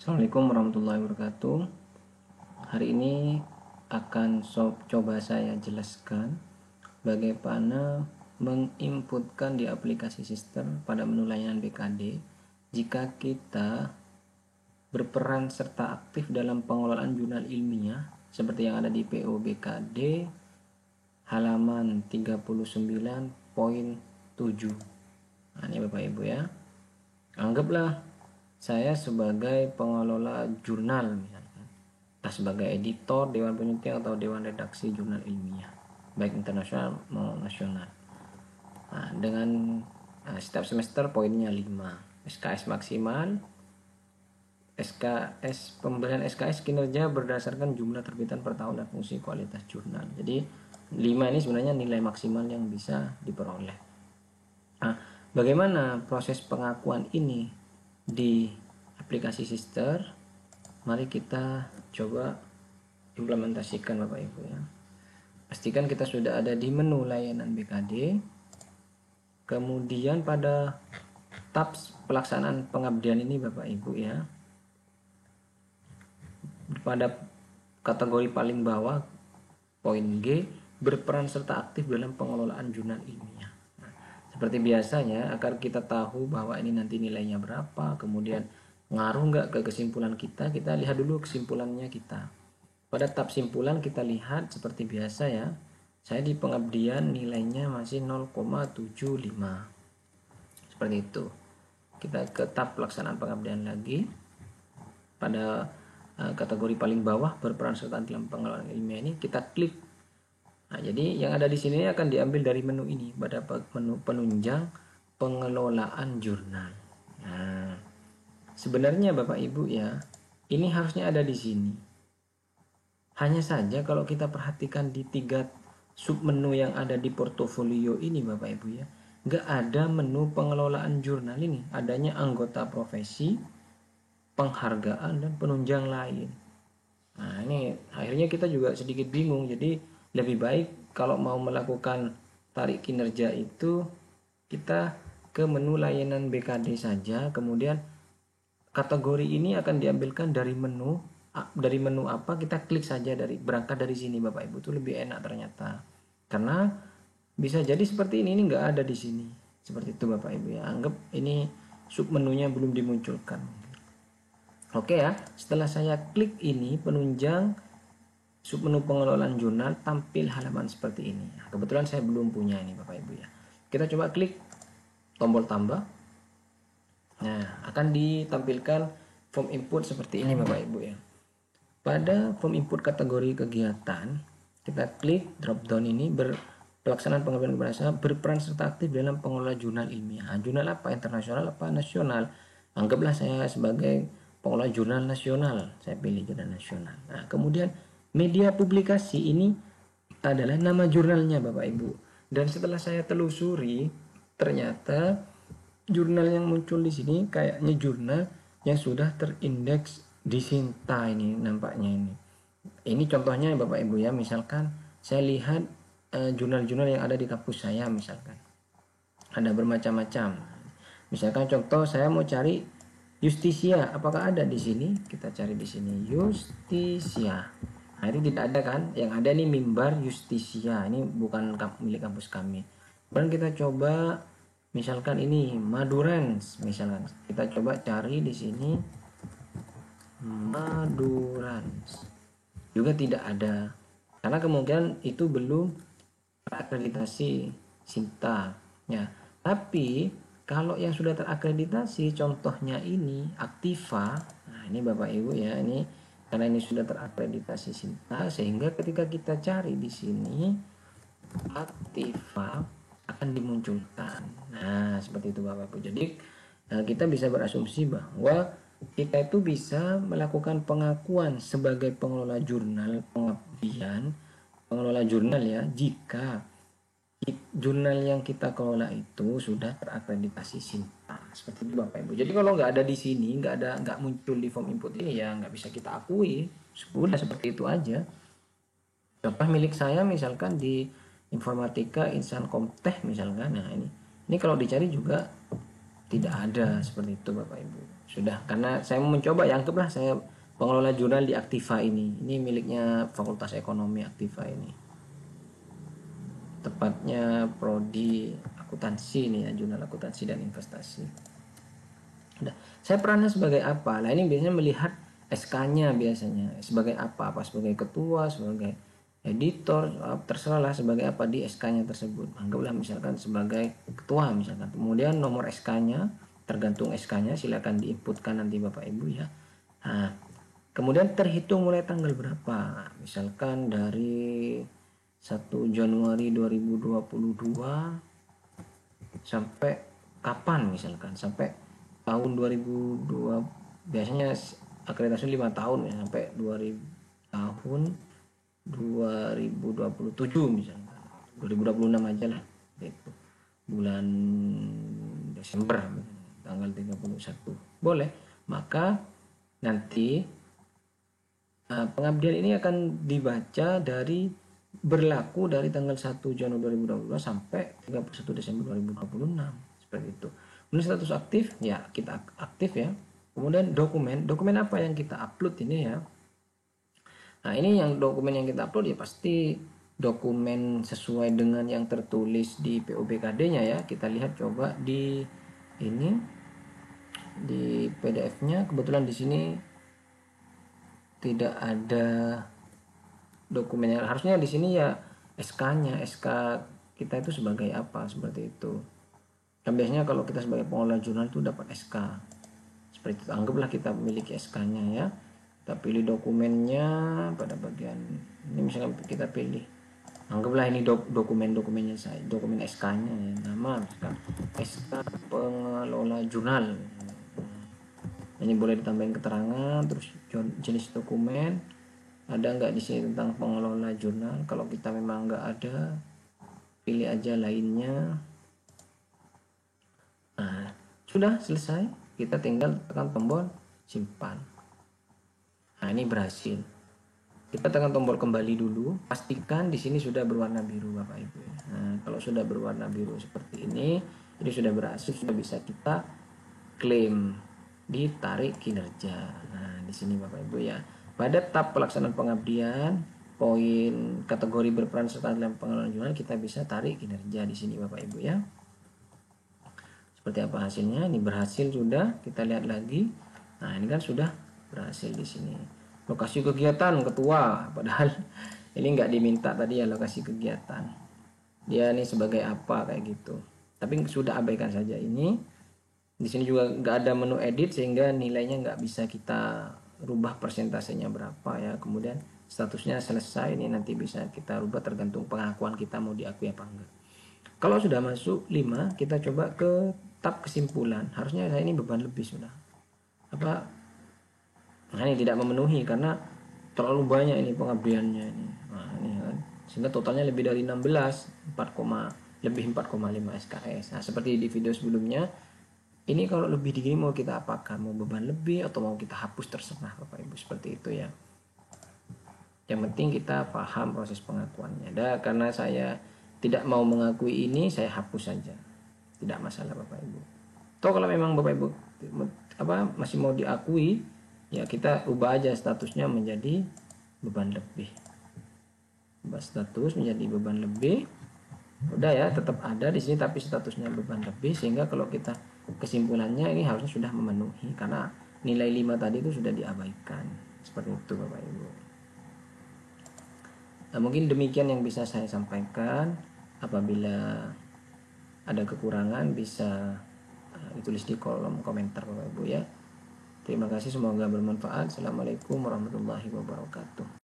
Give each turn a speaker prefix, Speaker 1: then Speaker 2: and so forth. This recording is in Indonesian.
Speaker 1: Assalamualaikum warahmatullahi wabarakatuh. Hari ini akan coba saya jelaskan bagaimana menginputkan di aplikasi sistem pada menu layanan BKD jika kita berperan serta aktif dalam pengelolaan jurnal ilmiah seperti yang ada di PO BKD halaman 39.7. Nah, ini Bapak Ibu ya. Anggaplah saya sebagai pengelola jurnal misalkan, entah sebagai editor, dewan penelitian atau dewan redaksi jurnal ilmiah, baik internasional maupun nasional. Nah, dengan setiap semester poinnya 5, SKS maksimal, pemberian SKS kinerja berdasarkan jumlah terbitan per tahun dan fungsi kualitas jurnal. Jadi 5 ini sebenarnya nilai maksimal yang bisa diperoleh. Nah, bagaimana proses pengakuan ini di aplikasi Sister? Mari kita coba implementasikan Bapak Ibu ya. Pastikan kita sudah ada di menu layanan BKD. Kemudian pada tab pelaksanaan pengabdian ini Bapak Ibu ya, pada kategori paling bawah poin G, berperan serta aktif dalam pengelolaan jurnal ilmiah. Seperti biasanya, agar kita tahu bahwa ini nanti nilainya berapa, kemudian ngaruh nggak ke kesimpulan kita, kita lihat dulu kesimpulannya kita. Pada tab simpulan kita lihat seperti biasa ya, saya di pengabdian nilainya masih 0,75. Seperti itu. Kita ke tab pelaksanaan pengabdian lagi. Pada kategori paling bawah, berperan serta dalam pengelolaan ilmiah ini, kita klik. Nah, jadi yang ada di sini akan diambil dari menu ini, pada menu penunjang pengelolaan jurnal. Nah, sebenarnya Bapak Ibu ya, ini harusnya ada di sini. Hanya saja kalau kita perhatikan di 3 submenu yang ada di portofolio ini Bapak Ibu ya, nggak ada menu pengelolaan jurnal ini. Adanya anggota profesi, penghargaan, dan penunjang lain. Nah, ini akhirnya kita juga sedikit bingung. Jadi lebih baik kalau mau melakukan tarik kinerja itu kita ke menu layanan BKD saja, kemudian kategori ini akan diambilkan dari menu apa, kita klik saja, berangkat dari sini Bapak Ibu, itu lebih enak ternyata. Karena bisa jadi seperti ini nggak ada di sini. Seperti itu Bapak Ibu ya. Anggap ini submenunya belum dimunculkan. Oke ya, setelah saya klik ini penunjang submenu pengelolaan jurnal, tampil halaman seperti ini. Kebetulan saya belum punya ini Bapak Ibu ya. Kita coba klik tombol tambah. Nah, akan ditampilkan form input seperti ini Bapak Ibu ya. Pada form input kategori kegiatan, kita klik drop down ini, pelaksanaan pengabdian bahasa, berperan serta aktif dalam pengelola jurnal ilmiah. Nah, jurnal apa? Internasional apa nasional? Anggaplah saya sebagai pengelola jurnal nasional, saya pilih jurnal nasional. Nah, kemudian media publikasi ini adalah nama jurnalnya Bapak Ibu. Dan setelah saya telusuri, ternyata jurnal yang muncul di sini kayaknya jurnal yang sudah terindeks di Sinta ini nampaknya ini. Ini contohnya Bapak Ibu ya, misalkan saya lihat jurnal-jurnal yang ada di kampus saya misalkan. Ada bermacam-macam. Misalkan contoh saya mau cari Justisia, apakah ada di sini? Kita cari di sini Justisia. Nah, ini tidak ada kan? Yang ada nih Mimbar Justisia. Ini bukan milik kampus kami. Dan kita coba misalkan ini Madurans, misalkan kita coba cari di sini Madurans. Juga tidak ada. Karena kemungkinan itu belum terakreditasi Sinta ya. Tapi kalau yang sudah terakreditasi, contohnya ini Aktiva. Nah, ini Bapak Ibu ya, ini karena ini sudah terakreditasi Sinta, sehingga ketika kita cari di sini Aktiva akan dimunculkan. Nah, seperti itu Bapak Ibu. Jadi kita bisa berasumsi bahwa kita itu bisa melakukan pengakuan sebagai pengelola jurnal pengabdian, pengelola jurnal ya, jika jurnal yang kita kelola itu sudah terakreditasi Sinta. Seperti itu Bapak Ibu. Jadi kalau nggak ada di sini, nggak muncul di form input ini, ya nggak bisa kita akui. Sudah seperti itu aja. Contoh milik saya misalkan di Informatika Insan Komteh misalkan. Nah, ini kalau dicari juga tidak ada seperti itu Bapak Ibu. sudah, karena saya mau mencoba ya, anggaplah saya pengelola jurnal di Aktiva ini miliknya Fakultas Ekonomi Aktiva ini, tepatnya prodi akuntansi nih ya, jurnal akuntansi dan investasi. Udah. Saya perannya sebagai apa? Nah ini biasanya melihat SK-nya, biasanya sebagai apa sebagai ketua, sebagai editor, terserah lah sebagai apa di SK-nya tersebut. Anggaplah misalkan sebagai ketua misalkan, kemudian nomor SK-nya tergantung SK-nya, silakan diinputkan nanti Bapak Ibu ya. Nah, kemudian terhitung mulai tanggal berapa, misalkan dari 1 Januari 2022 sampai kapan, misalkan sampai tahun 2002, biasanya akreditasi 5 tahun ya, sampai 2000 tahun 2027 misalkan, 2026 aja lah gitu, bulan Desember tanggal 31 boleh. Maka nanti pengabdian ini akan dibaca dari berlaku dari tanggal 1 Januari 2022 sampai 31 Desember 2026 seperti itu. Kemudian status aktif ya, kita aktif ya. Kemudian dokumen apa yang kita upload ini ya. Nah ini yang dokumen yang kita upload ya pasti dokumen sesuai dengan yang tertulis di POBKD-nya ya. Kita lihat coba di ini, di PDF-nya kebetulan di sini tidak ada dokumennya. Harusnya di sini ya SK-nya, SK kita itu sebagai apa, seperti itu. Dan biasanya kalau kita sebagai pengelola jurnal itu dapat SK seperti itu. Anggaplah kita memiliki SK-nya ya. Kita pilih dokumennya pada bagian ini, misalnya kita pilih, anggaplah ini dokumen-dokumennya saya, dokumen SK-nya ya, nama misalkan SK pengelola jurnal. Ini boleh ditambahin keterangan, terus jenis dokumen, ada nggak di sini tentang pengelola jurnal. Kalau kita memang nggak ada, pilih aja lainnya. Nah, sudah selesai, kita tinggal tekan tombol simpan. Nah, ini berhasil. Kita tekan tombol kembali dulu, pastikan di sini sudah berwarna biru Bapak Ibu. Nah, kalau sudah berwarna biru seperti ini sudah berhasil, sudah bisa kita klaim ditarik kinerja. Nah, di sini Bapak Ibu ya. Pada tab pelaksanaan pengabdian, poin kategori berperan serta dalam pengelolaan jurnal, kita bisa tarik kinerja di sini Bapak Ibu ya. Seperti apa hasilnya? Ini berhasil sudah. Kita lihat lagi. Nah, ini kan sudah berhasil di sini. Lokasi kegiatan ketua, padahal ini nggak diminta tadi ya lokasi kegiatan. Dia nih sebagai apa kayak gitu. Tapi sudah abaikan saja ini. Di sini juga nggak ada menu edit sehingga nilainya nggak bisa kita rubah persentasenya berapa ya. Kemudian statusnya selesai, ini nanti bisa kita rubah tergantung pengakuan kita mau diakui apa enggak. Kalau sudah masuk 5, kita coba ke tab kesimpulan. Harusnya saya ini beban lebih sudah. Nah ini tidak memenuhi karena terlalu banyak ini pengabdiannya ini. Nah ini kan, sehingga totalnya lebih dari 16, 4,5 SKS. Nah seperti di video sebelumnya, ini kalau lebih digini mau kita apakan, mau beban lebih atau mau kita hapus, terserah Bapak Ibu, seperti itu ya. Yang penting kita paham proses pengakuannya. Dan karena saya tidak mau mengakui ini, saya hapus saja, tidak masalah Bapak Ibu. Atau kalau memang Bapak Ibu masih mau diakui, ya kita ubah aja statusnya menjadi beban lebih. Ubah status menjadi beban lebih. Udah ya, tetap ada di sini tapi statusnya beban lebih, sehingga kalau kita kesimpulannya ini harusnya sudah memenuhi karena nilai 5 tadi itu sudah diabaikan. Seperti itu Bapak Ibu. Nah, mungkin demikian yang bisa saya sampaikan. Apabila ada kekurangan bisa ditulis di kolom komentar Bapak Ibu ya. Terima kasih, semoga bermanfaat. Assalamualaikum warahmatullahi wabarakatuh.